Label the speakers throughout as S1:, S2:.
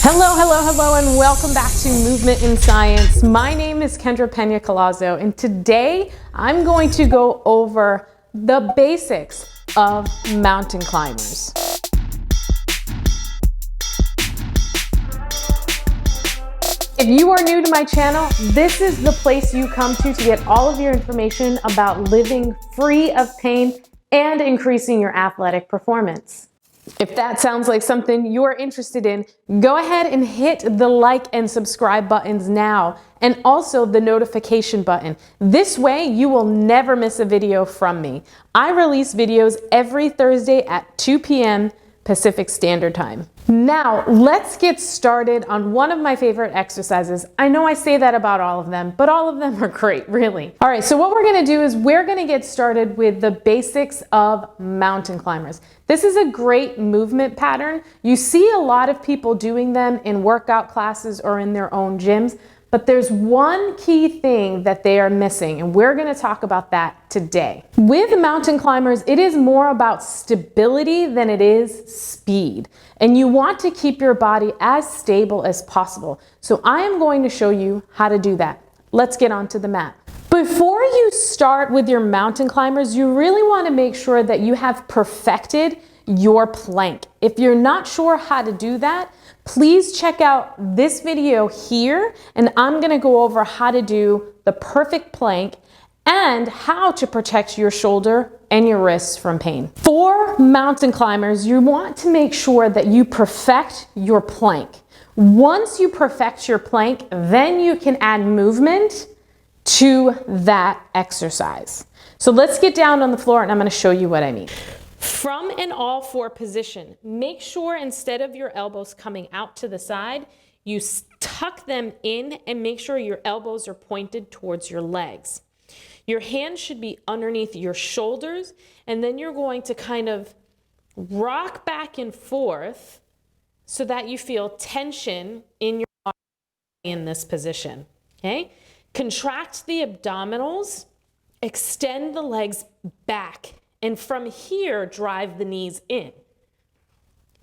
S1: Hello, and welcome back to Movement in Science. My name is Pena-Collazo, and today I'm going to go over the basics of mountain climbers. If you are new to my channel, this is the place you come to get all of your information about living free of pain and increasing your athletic performance. If that sounds like something you're interested in, go ahead and hit the like and subscribe buttons now, and also the notification button. This way you will never miss a video from me. I release videos every Thursday at 2 p.m. Pacific Standard Time. Now, let's get started on one of my favorite exercises. I know I say that about all of them, but all of them are great, really. All right, so what we're gonna do is we're gonna get started with the basics of mountain climbers. This is a great movement pattern. You see a lot of people doing them in workout classes or in their own gyms, but there's one key thing that they are missing, and we're gonna talk about that today. With mountain climbers, it is more about stability than it is speed. And you want to keep your body as stable as possible. So I am going to show you how to do that. Let's get onto the mat. Before you start with your mountain climbers, you really want to make sure that you have perfected your plank. If you're not sure how to do that, please check out this video here, and I'm going to go over how to do the perfect plank and how to protect your shoulder and your wrists from pain. For mountain climbers, you want to make sure that you perfect your plank. Once you perfect your plank, then you can add movement to that exercise. So let's get down on the floor and I'm going to show you what I mean. From an all-four position, make sure instead of your elbows coming out to the side, you tuck them in and make sure your elbows are pointed towards your legs. Your hands should be underneath your shoulders, and then you're going to kind of rock back and forth so that you feel tension in your body in this position, okay? Contract the abdominals, extend the legs back, and from here, drive the knees in.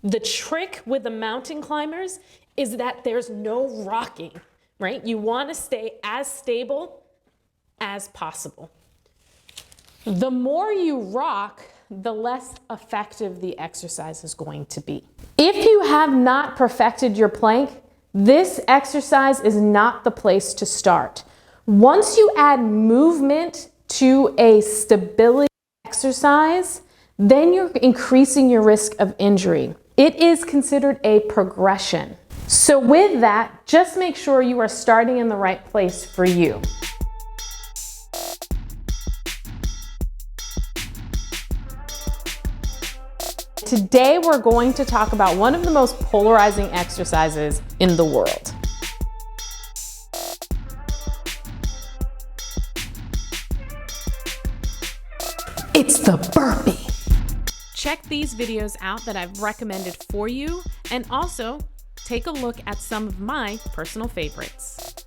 S1: The trick with the mountain climbers is that there's no rocking, right? You want to stay as stable as possible. The more you rock, the less effective the exercise is going to be. If you have not perfected your plank, this exercise is not the place to start. Once you add movement to a stability exercise, then you're increasing your risk of injury. It is considered a progression. So with that, just make sure you are starting in the right place for you. Today, we're going to talk about one of the most polarizing exercises in the world. It's the burpee. Check these videos out that I've recommended for you, and also take a look at some of my personal favorites.